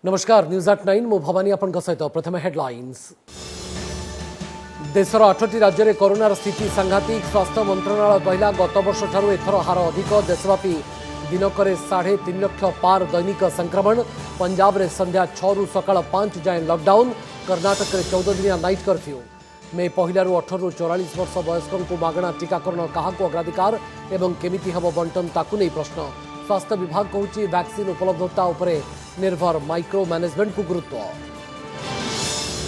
नमस्कार न्यूज 89 मु भवानी आपण सहित प्रथम हेडलाइंस। देशर 8टी राज्य में कोरोनार स्थिति सांघातिक। स्वास्थ्य मंत्रणालय कहला गत वर्ष ठारू एथर हार अधिक। देशव्यापी दिनक 3.5 लाख पार दैनिक संक्रमण। पंजाब में संध्या 6 रु सकाळ 5 जाए लॉकडाउन। कर्नाटक में 14 दिनिया नाइट कर्फ्यू। मे 1 रु 18 रु 44 वर्ष वयस्क मागणा टीकाकरण क्या अग्राधिकार एवं केमिति हब बंटन ताकू नहीं प्रश्न। स्वास्थ्य विभाग कहूँ वैक्सीन उपलब्धता उपरे निर्भर माइक्रो मैनेजमेंट को गुरुत्व।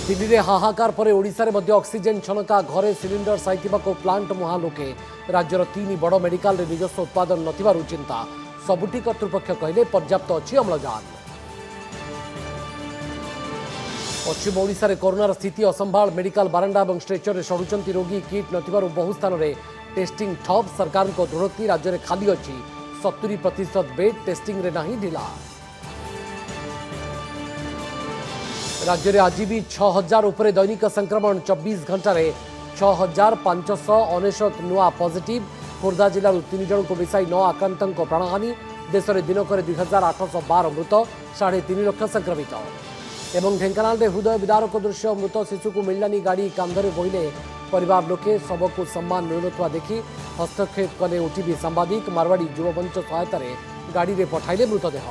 दिल्ली में हाहाकार पर ओडिशा रे मध्य ऑक्सीजन छनका। घरे सिलिंडर साइथिबा को प्लांट मुहा लोके। राज्यर 3 बड़ मेडिकल रे निजस्व उत्पादन नथिबारु चिंता। सबुटी कर्तृपक्ष कहले पर्याप्त अच्छी अम्लजान। पश्चिम ओडिशा रे कोरोनार स्थिति असंभाल। मेडिकल बारंडा और स्ट्रेचर रे सड़ुचंती रोगी। किट नथिबारु बहु स्थान रे टेस्टिंग ठप। सरकार को दृढ़ोक्ति राज्य में खाली अच्छी 70% बेड। टेस्टिंग रे नहीं ढिला। राज्य में आज भी 6000 उपरे दैनिक संक्रमण। 24 घंटा 6599 नुआ पॉजिटिव। खोर्धा जिलूर 3 जन को मिसाई 9 आक्रांतों प्राणहानि। देश में दिनक 2812 मृत। 3.5 लाख संक्रमित। एवं ढेंकानाल में हृदय विदारक दृश्य। मृत शिशु को मिललानी गाड़ी। कांधरे बोहिले परिवार लोके। शव को सम्मान मिलुनथवा देखि हस्तक्षेप कले ओटीवी सांबादिक। मारवाड़ी युवमंच सहायतार गाड़ी में पठाइले मृतदेह।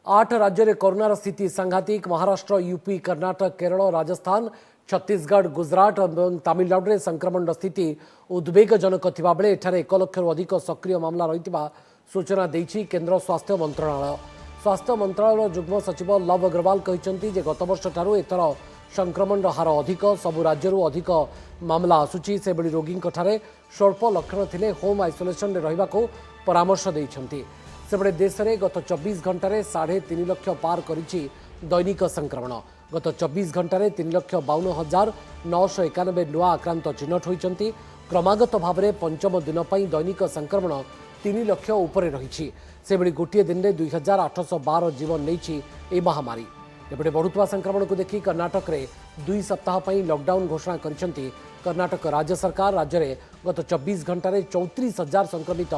8 राज्य में कोरोनार स्थिति सांघातिक। महाराष्ट्र, यूपी, कर्नाटक, केरल, राजस्थान, छत्तीसगढ़, गुजरात और तमिलनाडु में संक्रमण स्थिति उद्वेगजनक थिबा बेले एठारे 1 लाख अधिक सक्रिय मामला रहितबा सूचना देइछि केंद्र स्वास्थ्य मंत्रणालय। स्वास्थ्य मंत्रणालय जुग्म सचिव लव अग्रवाल कहिसंति जे गत वर्ष ठारू एथर संक्रमण हार अधिक। सबु राज्यरू अधिक मामला आसुछि। से बड़ी रोगी स्वल्प लक्षण थिले होम आइसोलेशन रे रहिबाको परामर्श देइछंति। सेबड़े देश में गत 24 घंटे 3.5 लाख पार करिछि दैनिक संक्रमण। गत 24 घंटे 3,52,991 नुआ आक्रांत चिन्हट होइछंती। क्रमागत भाव में पंचम दिन पर दैनिक संक्रमण 3 लाख उपरे रही। से बड़ी गोटे दिन में 2812 जीवन नहीं महामारी। एपटे बढ़ुवा संक्रमण को देखि कर्नाटक में 2 सप्ताह पर लॉकडाउन घोषणा करिसेंती कर्नाटक राज्य सरकार। राज्य में गत 24 घंटे 34,000 संक्रमित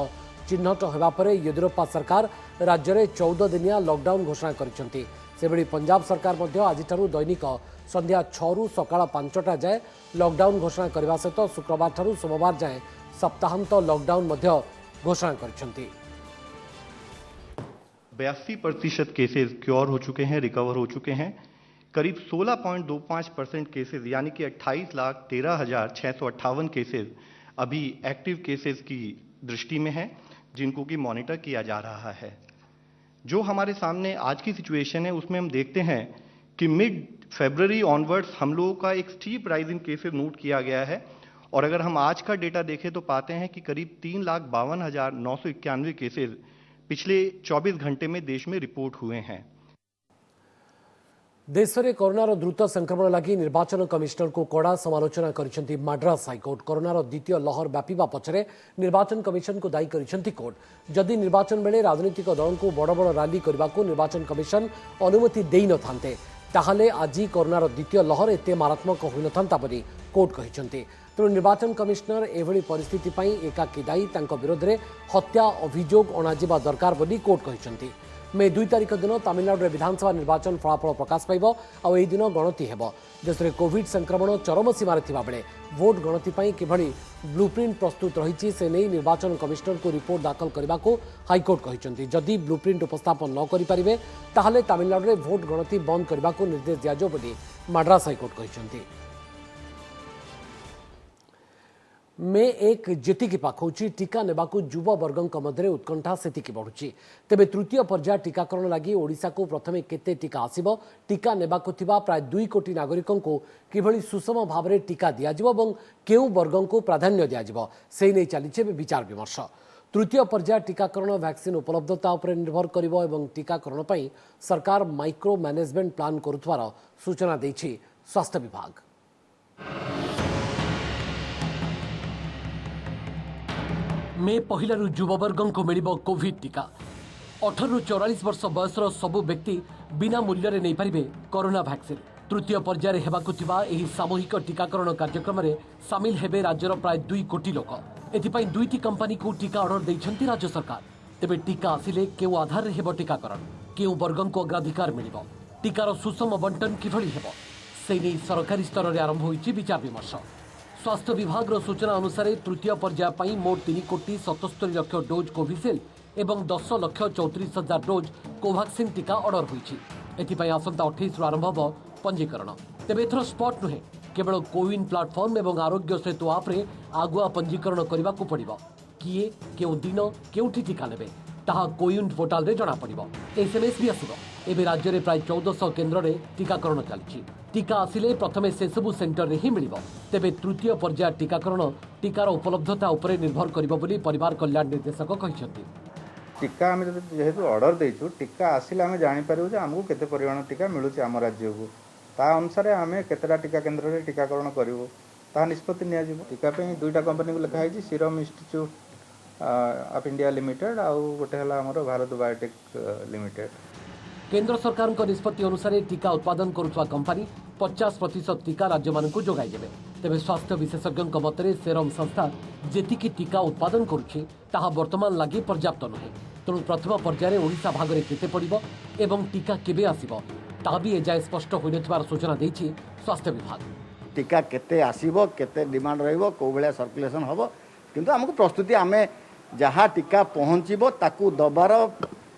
चिन्हट होगा पर येदियुरप्पा सरकार राज्य में 14 दिनिया लॉकडाउन घोषणा करिसेंती। सेबड़ी पंजाब सरकार आज दैनिक संध्या 6 रु सकाळ 5टा जाए लॉकडाउन घोषणा करने सहित शुक्रवार ठारू सोमवार जाए सप्ताहांत लॉकडाउन घोषणा करिसेंती। 82% केसेस क्योर हो चुके हैं, रिकवर हो चुके हैं। करीब 16.25% केसेस यानी कि 28,13,658 केसेस अभी एक्टिव केसेस की दृष्टि में है, जिनको की मॉनिटर किया जा रहा है। जो हमारे सामने आज की सिचुएशन है उसमें हम देखते हैं कि मिड फरवरी ऑनवर्ड्स हम लोगों का एक steep rise in cases note किया गया है। और अगर हम आज का डेटा देखें तो पाते हैं कि करीब 3,52,991 केसेस पिछले 24 घंटे में देश में रिपोर्ट हुए हैं। देश में कोरोनार द्रुत संक्रमण लगी निर्वाचन कमिशनर को कड़ा समालोचना करिसेंती मद्रास हाईकोर्ट। कोरोनार द्वितीय लहर व्यापीबा पछरे निर्वाचन कमिशन को दायी करिसेंती कोर्ट। जदि निर्वाचन बेले राजनीतिक दल को बड़ बड़ रैली करने को निर्वाचन कमिशन अनुमति देई न थांते ताहले आज कोरोनार द्वितीय लहर एते मारात्मक होई न थांता बोली कोर्ट कहिसेंती। तेणु निर्वाचन कमिशनर एभली परिस्थिति पई एकाकी दायी। तांको विरोध में हत्या अभियोग अणाजिबा दरकार बोली कोर्ट कहिसेंती। मे 2 तारिख दिन तमिलनाडु में विधानसभा निर्वाचन फलाफल प्रकाश पाइब और यह दिन गणति हेब। देश में कोविड संक्रमण चरम सीमार थिबा बेले भोट गणति पई किभली ब्लूप्रिंट प्रस्तुत रही से नहीं निर्वाचन कमिशनर को रिपोर्ट दाखल करने को हाईकोर्ट कहिसेंती। जदि ब्लूप्रिंट उपस्थापन न करि परिबे ताहले तमिलनाडु में भोट गणति बंद करने को निर्देश दियाजो बोली मद्रास हाईकोर्ट कहिसेंती। मे 1 जेतिकी पाखौची टीका नेबाकू युव वर्गों मध्य उत्कंठा सेतिकी बढ़ुची। तेबे तृतीय पर्याय टीकाकरण लगी ओडिशा को प्रथमे केते टीका आसिबो, टीका नेबाकू थिबा प्राय 2 कोटी नागरिकों को किभली सुषम भाव में टीका दियाजिबो एवं केउ वर्गों को प्राधान्य दियाजिबो से नै चलीछे विचार विमर्श। तृतीय पर्याय टीकाकरण वैक्सीन उपलब्धता उपर निर्भर करिबो एवं टीकाकरण पई सरकार माइक्रो मैनेजमेंट प्लान करुथवार सूचना दैछि स्वास्थ्य विभाग। मे 1 रु युववर्गों को मिल कोविड टीका। 18 रु 44 वर्ष बयसर सबु व्यक्ति बिना मूल्य रे नहीं पारिबे कोरोना वैक्सीन। तृतीय पर्यायर हेबाकु थिबा एही सामूहिक टीकाकरण कार्यक्रम में सामिल हेबे राज्यर प्राय 2 कोटी लोक। एथिपाई 2टी कंपनी को टीका ऑर्डर दैछंती राज्य सरकार। तेबे टीका आसिले केउ आधार हेबो टीकाकरण केउ वर्गन को अग्राधिकार मिलिबो टीकार सुषम बंटन किभଳି हेबो से नहीं सरकारी स्तर में आरंभ होइछि विचार विमर्श। स्वास्थ्य विभाग सूचना अनुसार तृतीय पर्याय पर मोट 3,77 लाख डोज कोविशील्ड एवं 10,34,000 डोज कोवाक्सिन टीका ऑर्डर होइछि। एथिपाई आसंता 28 आरंभ हो पंजीकरण। तेबे एथर स्पॉट नुहे केवल कोविन प्लाटफर्म एवं आरोग्य सेतु आप्रे आगुआ पंजीकरण करने को पड़िबो। किए केउ दिन केउठी टीका नेबे ताहा कोविन पोर्टाल रे जना पड़िबो। एसएमएस भी आसिबो। एबे राज्य में प्राय 1400 केन्द्र में टीकाकरण चली। टीका आसिले प्रथमे से सबु सेंटर रे ही मिलिबो। तेबे तृतीय पर्याय टीकाकरण टीकार उपलब्धता उपरे निर्भर करिबो बोली परिवार कल्याण निर्देशक कहिसेंती। टीका आम जेहेतु ऑर्डर देचु टीका आसिले आम जापर जे आमको केते परिमाण टीका मिलूँ आम राज्य को ता अनुसार आम केतेटा टीका केन्द्र में टीकाकरण करूँ ता निष्पत्ति नि टीका दुईटा कंपनी को लिखाई serum institute of India limited आउ गोटे है आमर भारत बायोटेक लिमिटेड। केंद्र सरकार निष्पत्ति अनुसार टीका उत्पादन करुवा कंपनी 50% टीका राज्य मानक जोगाई देवे। तेबे स्वास्थ्य विशेषज्ञ मतरे सेरम संस्था जेतिकी टीका उत्पादन करुछि ताहा वर्तमान लागि पर्याप्त नुहे। तेणु प्रथम पर्यायर ओडिशा भागरे केते पड़िबो एवं टीका केबे आसिबो ता भी एजाए स्पष्ट होई नथिबार सूचना देछि स्वास्थ्य विभाग। टीका केते आसिबो केते डिमांड रहिबो को बेला सर्कुलेशन हबो किंतु हमको प्रस्तुति आमे जहाँ टीका पहुँचबो ताकू दबार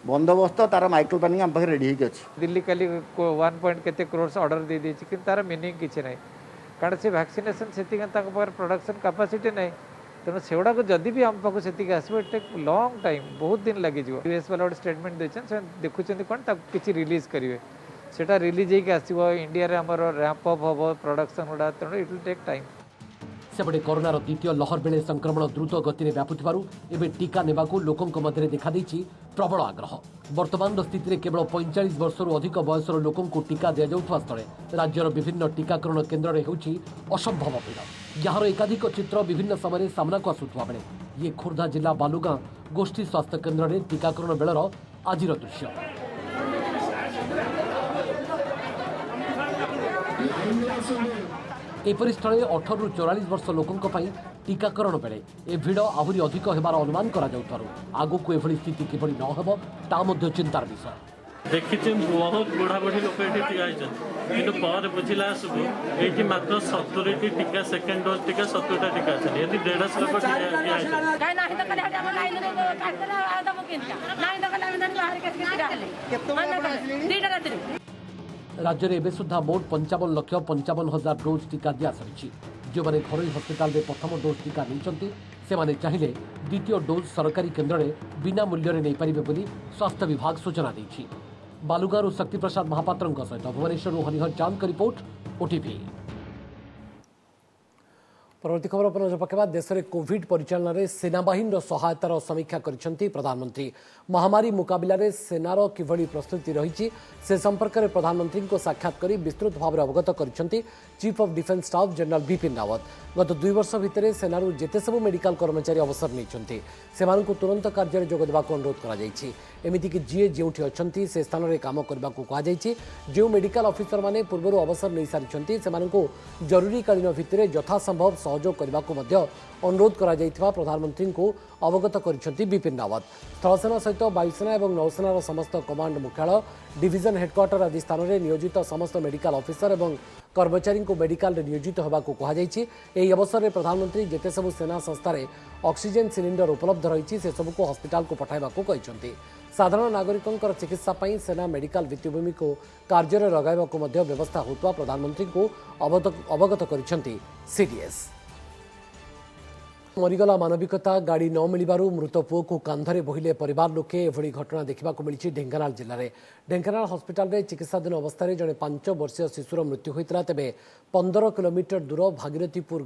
बंदोबस्त तार माइक्रो प्लानिंग आम पाखे रेडी अच्छी। दिल्ली कल 1 केते करोड़ ऑर्डर दे दी कि तार मीनिंग किसी ना कारण से वैक्सीनेशन से प्रोडक्शन कैपेसिटी ना तेणु से गुड़ा जदि भी आम पाक से आसो इट टेक लॉन्ग टाइम बहुत दिन लगे यूएस वाला गोटे स्टेटमेंट देते देखुं कौन किसी रिलीज करेंगे सेटा रिलीज होकर आसो इंडिया रे हमर रैंप अप हम प्रोडक्शन गुड़ा तेणु इट विल टेक टाइम। सेपटे कोरोनार द्वितीय लहर बेले संक्रमण द्रुत गति में व्यापुथिबारु एबे टीका नेबाकू लोकंक मध्य देखा देछि प्रबल आग्रह। वर्तमान स्थिति में केवल 45 वर्षर अधिक बयसर लोकंकू टीका दिया जाउथवा स्थले राज्यर विभिन्न टीकाकरण केन्द्र में होछि असंभव भीड़। यार एकाधिक चित्र विभिन्न समय सामना को आसुथवा बेले ये खोर्धा जिला बालुगां गोष्ठी स्वास्थ्य केन्द्र में टीकाकरण बेलर आजिर दृश्य। एपरी स्थले 18 ରୁ 44 वर्ष लोकंक पई टीकाकरण बेले ए भिड़ आहुरी अधिक हेबार अनुमान करा जाउथारु आगुकू एभली स्थिति किभली न हेबो ता मध्ये चिंतार विषय। देखिए बहुत बुढ़ा बुढ़ी लोक ये टीका कि पर बुझला सब ये मात्र 70 टीका सेकेंड डोज टीका 70टा टीका अच्छे यदि 150 लोक राज्य में सुधा मोट 55,55,000 डोज टीका दिया सारी। जो मैंने घर हस्पिटाल में प्रथम डोज टीका नहीं से चाहिए द्वितीय डोज सरकारी केन्द्र में बिना मूल्य नहीं पारे स्वास्थ्य विभाग सूचना देछि। बालुगांव शक्ति प्रसाद महापात्र सहित भुवनेश्वर हरिहर चांद का रिपोर्ट ओटीवी। परवर्ती खबर पर नजर पकेबा। देश में कोविड परिचालन में सेनाबाहिनी सहायतार समीक्षा करिसेंती प्रधानमंत्री। महामारी मुकाबिला रे सेनार किभली प्रस्तुति रही से संपर्क में प्रधानमंत्री को साक्षात कर विस्तृत भाव अवगत करिसेंती chief of defence staff general Bipin Rawat. गत 2 वर्ष भितर सेनारू जेते सब मेडिकल कर्मचारी अवसर नहीं से तुरंत कार्य जोग देवा अनुरोध कर एमितिक जीए जोठी अच्छी से स्थान में कम करने को कहुई। जो मेडिकल ऑफिसर माने पूर्व अवसर नहीं सारी से जरूरीकालीन भित्तिरे यथासंभव सहयोग करने को अनुरोध कर प्रधानमंत्री को अवगत कर बिपिन रावत। स्थलसेना सहित वायुसेना और नौसेनार समस्त कमांड मुख्यालय डिविजन हेडक्वार्टर आदि स्थान में नियोजित समस्त मेडिकल ऑफिसर और कर्मचारी को मेडिकल नियोजित होगा कहुई। अवसर में प्रधानमंत्री जेते सबु सेना संस्थार ऑक्सीजन सिलिंडर उपलब्ध रही से सबको हॉस्पिटल को पठाइबा को कहते। साधारण नागरिकों चिकित्सा पर सेना मेडिकल भित्तिभूमि को कार्य में लगाइबा व्यवस्था होता प्रधानमंत्री को अवगत करिसेंती सीडीएस। मरीगला मानविकता गाड़ी न मिलू मृत पुओ को कांधरे बोहिले परिवार लोके एभली घटना देखा मिली ढेंकानाल जिले में। ढेंकानाल हस्पिटाल में चिकित्साधीन अवस्था जड़े 5 वर्षीय शिशुर मृत्यु होता। तेबे 15 किलोमीटर दूर भागीरथीपुर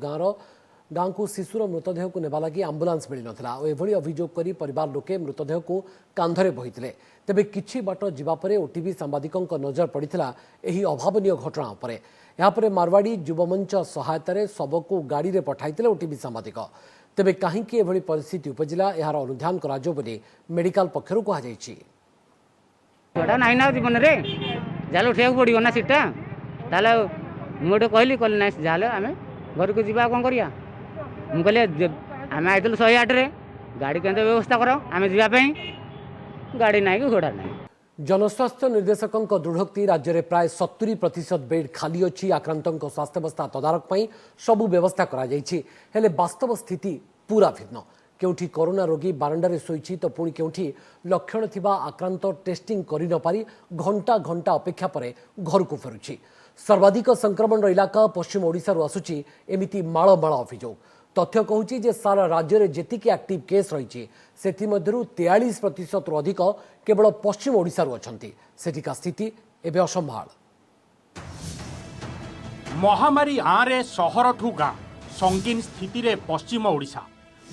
गाँव को शिशुर मृतदेह को नेबा लगी आंबुलांस मिल नथिला और एभली अभियोग करी परिवार लोके मृतदेह को कांधरे बोहिथिले। तेबे किछि बाट जिबा परे ओटीवी सांबादिकों नजर पड़िथिला एही अभावनीय घटना उपरे। यहाँ पर मारवाड़ी युवमंच सहायतार शव को गाड़ी में पठाइथिले ओटीवी सांबादिक। तेबे कहीं एभली परिस्थिति उपजिला यार अनुधान कराजो बोली मेडिकल पक्षरु कहा जायछि। छोटा नहीं ना जीवन रे जाल उठा पड़ो ना सीटा ताले मुझे कहली कहली ना जाल आम घर को जीवा कौन करिया मुझे कहली आम आई 108 रे गाड़ी के व्यवस्था कर आम जावाई गाड़ी ना कि घोड़ा ना। जनस्वास्थ्य निर्देशकों दृढ़ोक्ति राज्य में प्राय 70% बेड खाली अच्छी आक्रांतों स्वास्थ्यावस्था तदारख पर सबू व्यवस्था हेले वास्तव स्थिति पूरा भिन्न केउठी कोरोना रोगी बारंडारे शोइछि तो पुणी केउठी लक्षण थिबा आक्रांत टेस्टिंग करि न पारी घंटा घंटा अपेक्षा परे घर को फेरुछि सर्वाधिक संक्रमण इलाका पश्चिम ओडिशा रु आसुछि एमिति माळ माळ अभियोग तथ्य कहूछि जे सारा राज्य में जेतिकी एक्टिव केस रही से 43% रु अधिक केवल पश्चिम ओडिशा रु अछंती सेठिका स्थिति एबे असंभाळ महामारी आरे सहर ठू गाँ संगीन स्थिति रे पश्चिम ओडिशा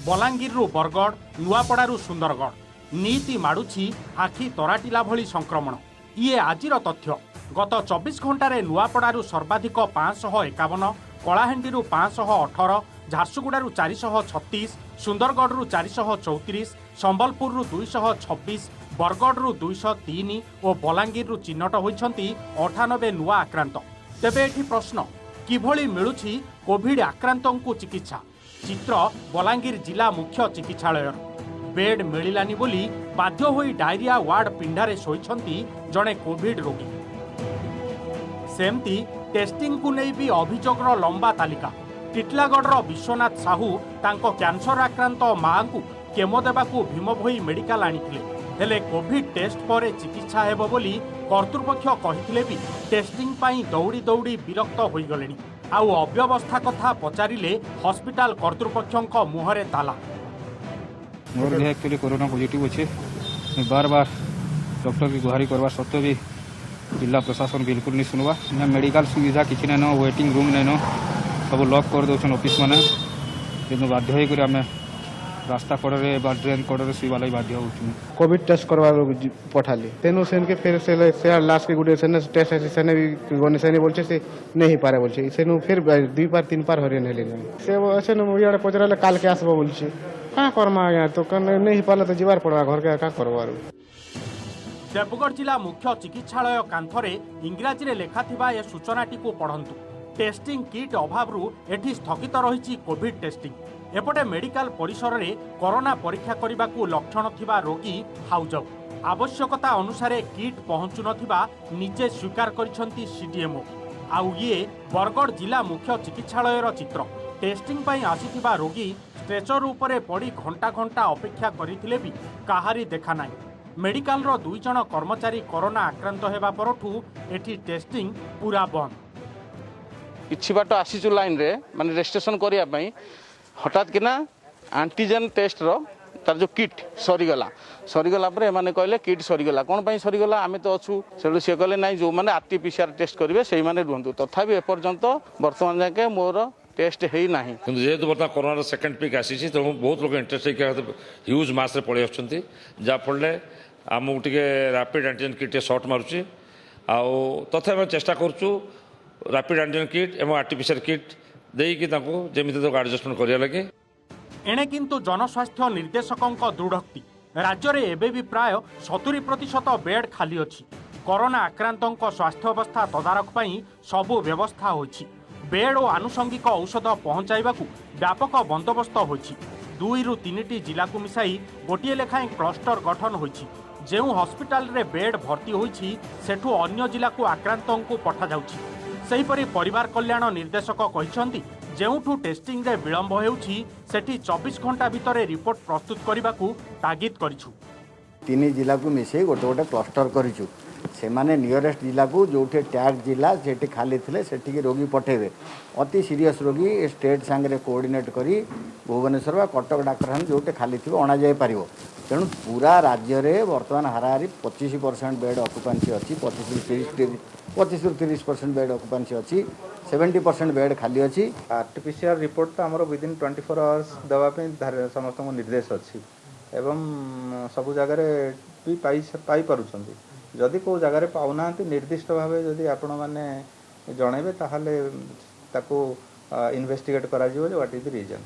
बलांगीर रु बरगड़ नुआपड़ा सुंदरगढ़ नीति माडुछि आखि तराटिला भली संक्रमण ये आजिर तथ्य गत 24 घंटे नुआपड़ा सर्वाधिक 551 कलाहांडी 518 झारसुगुड़ा 436 सुंदरगढ़ 434 संबलपुर 226 बरगढ़ 203 और बलांगीर चिन्हट होती 98 नुआ आक्रांत तेबे एठी प्रश्न किभली मिलुछि कोविड आक्रांतों को चिकित्सा चित्र बलांगीर जिला मुख्य चिकित्सालय बेड मिलानी बोली बाध्य होई डायरिया वार्ड पिंडारे शोइछंती जड़े कोविड रोगी सेमती टेस्टिंग को नहीं भी अभियोगर लंबा तालिका टिटलागढ़ विश्वनाथ साहू तांको कैंसर आक्रांत मां को केमो देबाकू भीमभोई मेडिकल आनिथिले हेले कोविड टेस्ट पर चिकित्सा हेबो बोली कर्तृपक्ष कहिथिले भी टेस्टिंग पाई दौड़ी दौड़ी विरक्त होई गलेनी आउ अव्यवस्था कथा पचारिले हॉस्पिटल कर्तृपक्षों मुहरे ताला मोर देह एक्चुअली कोरोना पॉजिटिव अच्छे बार बार डॉक्टर की गुहारी करवा सत्वे भी जिला प्रशासन बिल्कुल नहीं सुनवा यहाँ मेडिकल सुविधा किसी नहीं न वेटिंग रूम नहीं न सब लॉक कर दौन ऑफिस मैंने कितु बाध्य होकर आम रास्ता कड़े ड्रेन कड़े शुवा लगे बाध्य हो कोविड टेस्ट करवा पठाली तेनु सेन के फिर से लास्ट के गुडे सेने टेस्ट है सेने भी गने सेने बोलछे से नहीं पारे बोलछे सेनु फिर 2 बार 3 बार हरियन हेले से ऐसे न याडे पचराले काल के आसबो बोलछे का करमा या तो कन नहीं पाले तो जीवार पड़वा घर के का करबा देवगढ़ जिला मुख्य चिकित्सालय कांथरे इंग्राजी रे लेखा थिबा ए सूचनाटी को पढ़ंतु टेस्टिंग किट अभावरू एठी स्थगित रही कोविड टेस्टिंग एपटे मेडिकल परिसर रे कोरोना परीक्षा करने लक्षण थिबा रोगी हाउजाउ आवश्यकता अनुसार किट पहुंचु नथिबा निजे स्वीकार करिसंती सीडीएमओ आउ ये बरगढ़ जिला मुख्य चिकित्सालय चित्र टेस्टिंग पाई आसीथिबा रोगी स्ट्रेचर उपरे पड़ी घंटा घंटा अपेक्षा करिथिले भी काहारी देखा नाही मेडिकल रो 2 जण कर्मचारी कोरोना आक्रांत हेबा परठू एठी टेस्टिंग पूरा बंद किछि बाट आसीचु लाइन रे माने रजिस्ट्रेशन करिया पई हठात किना एंटीजन टेस्ट रो तार जो किट सरीगला पर एमाने कहले किट सरीगला कोन पई सरीगला आमे तो अछु सेडु से कहले नाही जो माने आरटीपीसीआर टेस्ट करिवे सेही माने रुहंतु तथापि ए पर्यंत वर्तमान जाके मोर टेस्ट है ना किंतु जेहेतु बर्तमान कोरोना सेकेंड पिक आसी तो बहुत लोग इंटरेस्ट ह्यूज मास रे पड़े आछंती जाफल आमको टे रैपिड एंटीजन किट सर्ट मारुची आउ तथा चेष्टा करूँ रैपिड एंटीजन किट और आरटीपीसीआर किट देकी जमी एडजस्टमेंट करिया लगे एणे किंतु जनस्वास्थ्य निर्देशकों दृढ़ोक्ति राज्य में एबे भी प्राय 70% बेड खाली अच्छी कोरोना आक्रांतों स्वास्थ्यावस्था तदारख पई सबु व्यवस्था होइछि बेड और आनुषंगिक औषध पहुंचाइबाकू व्यापक बंदोबस्त होइछि 2 ରୁ 3ଟି जिला को मिसाई गोटे लेखाएं क्लस्टर गठन होइछि जेउ हॉस्पिटल रे बेड भर्ती होइछि सेठू अन्य जिला को आक्रांतों को पठा जाउछि सेहीपरि परिवार कल्याण निर्देशक कहिसंती जेउठू टेस्टिंग रे विलंब हेउछि सेठी 24 घंटा भितरे रिपोर्ट प्रस्तुत करबाकू तागिद करिछु 3 जिला को मिसाई गोटे गोटे क्लस्टर करिछु से माने नियरेस्ट जिला को जो टैग जिला से खाली थे से रोगी पठेबे अति सीरीयस रोगी स्टेट सांगे कोऑर्डिनेट करी भुवनेश्वर व कटक डाक्तखाना जो खाली थी अणा जाए पार तेणु पूरा राज्य में बर्तमान हाराहारी 25% बेड अक्युपेंसी अच्छी 25 ରୁ 30% बेड अक्युपेंसी अच्छी 70% बेड खाली अच्छी आरटीपीसीआर रिपोर्ट तो आमर विदिन 24 आवर्स देवाई समस्त निर्देश अच्छी एवं सबु जगार भी पाई पारुछंती जदि को जगार पाऊना निर्दिष्ट भाव जदि आपण मैंने जनइबे ताहले ताको इन्वेस्टिगेट करा जिवो व्हाट इज द रीजन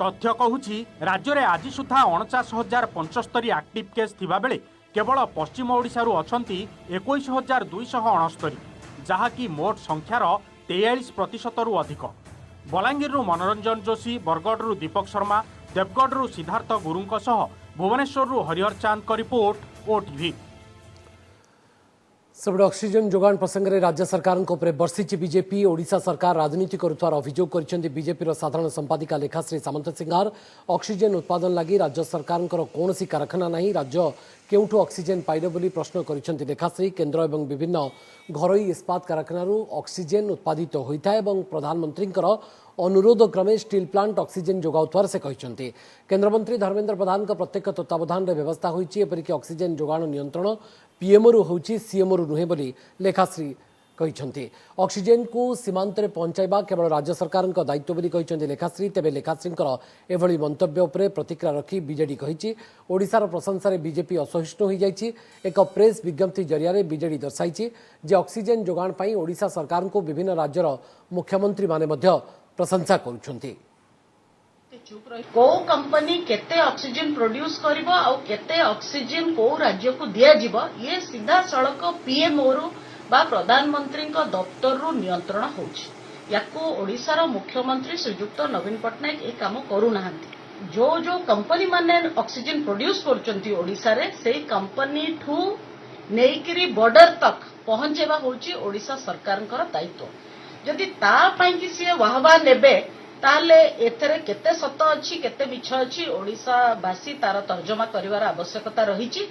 तथ्य कहूछि राज्य में आज सुधा 49,075 एक्टिव केस थिबा बेले केवल पश्चिम ओडिशा रु अछंती 21,269 जहाँकि मोट संख्यार 43% रु अधिक बलांगीर रु मनोरंजन जोशी बरगढ़ रु दीपक शर्मा देवगढ़ रु सिद्धार्थ गुरुंक सह भुवनेश्वर रु हरिहर चांद का रिपोर्ट ओटीवी। सबुठ ऑक्सीजन जोगाण प्रसंग में राज्य सरकार बर्षिची बीजेपी ओडिशा सरकार राजनीति करुवार अभियोग कर बीजेपी साधारण संपादिका लेखाश्री सामंत सिंहार ऑक्सीजन उत्पादन लगी राज्य सरकार कौन कारखाना नहीं राज्य केउठू ऑक्सीजन पाइल बोली प्रश्न कर लेखाश्री केन्द्र एवं विभिन्न घरोई इस्पात कारखाना ऑक्सीजन उत्पादित होता है प्रधानमंत्री अनुरोध क्रमे स्टील प्लांट ऑक्सीजन जोगाउथवार से कहते केन्द्रमंत्री धर्मेन्द्र प्रधान प्रत्यक्ष तत्वावधान व्यवस्था होती एपरिक ऑक्सीजन जोगाण नियंत्रण पीएमओ होची सीएमओ नुहे बोली लेखाश्री कहते ऑक्सीजन को सीमांत में पहुंचाइबा केवल राज्य सरकार दायित्व बोली कहते लेखाश्री तेबे लेखाश्री एभली मंतव्य उपरे प्रतिक्रिया रखी बीजेडी कही ओडिशार प्रशंसा बीजेपी असहिष्णु हो जाइए। एक प्रेस विज्ञप्ति जरिया बीजेडी दर्शाई जे ऑक्सीजन जोगाण पई ओडिशा सरकार को विभिन्न राज्यर मुख्यमंत्री माने मध्य प्रशंसा करुछंती। को कंपनी केते ऑक्सीजन प्रोड्यूस करिवो आ केते ऑक्सीजन को राज्य को दिया जीवो ये सीधा सड़क पीएमओ रु बा प्रधानमंत्री दफ्तर रु नियंत्रण होछि। याको ओडिशार मुख्यमंत्री श्रीयुक्त नवीन पटनायक ए काम करूना जो कंपनी माने ऑक्सीजन प्रोड्यूस करचंती ओडिशा रे सेही कंपनी ठू नेइकरी बॉर्डर तक पहुंचेबा होछि ओडिशा सरकारनकर दायित्व। जदि ता पई कि से वाहवा नेबे ताले एथरे केते सत अछि केते मिछ अछि ओडिशावासी तार तर्जमा करिवार आवश्यकता रहिछि।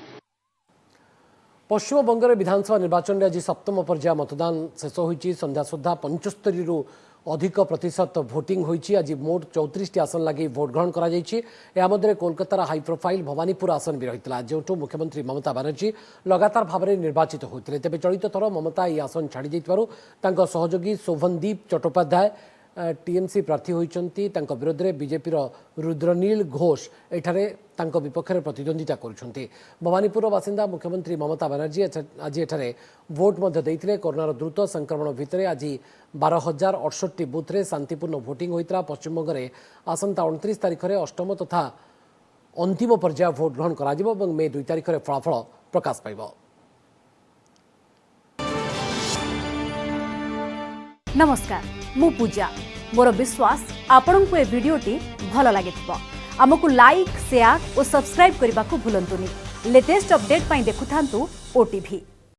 पश्चिम बंग में विधानसभा निर्वाचन में आज सप्तम पर्याय मतदान शेष होइछि। संध्या सुधा 75 रु अधिक प्रतिशत भोटिंग होइछि। आज मोट 34 आसन लगी भोट ग्रहण करा जाइछि। या मध्य कोलकातार हाई प्रोफाइल भवानीपुर आसन भी रहितला जेउठु मुख्यमंत्री ममता बनर्जी लगातार भाव में निर्वाचित होते। तेज चलित थर ममता यह आसन छाड़ी देइतबारु तांको सहयोगी शोभनदीप चट्टोपाध्याय टीएमसी प्रार्थी होइचंती। तांको विरोध में बीजेपी रुद्रनील घोष एठारे तांको विपक्ष में प्रतिद्वंदिता करुछंती। भवानीपुर बासिंदा मुख्यमंत्री ममता बनर्जी आज एठारे भोट मध्य देइथिले। कोरोनार द्रुत संक्रमण भितर आज 12,068 बूथ रे शांतिपूर्ण भोटिंग होइतरा। पश्चिमबंग में आसंता 29 तारिख में अष्टम तथा अंतिम पर्याय भोट ग्रहण कराजिबो एवं मे 2 तारिख में फलाफल प्रकाश पाइबो। नमस्कार मु पूजा मोर विश्वास आपण को ए वीडियोटी भल लगे आमको लाइक शेयर और सब्सक्राइब करने को भूलंतुनि। लेटेस्ट अपडेट पाई देखुथांतु ओटीवी।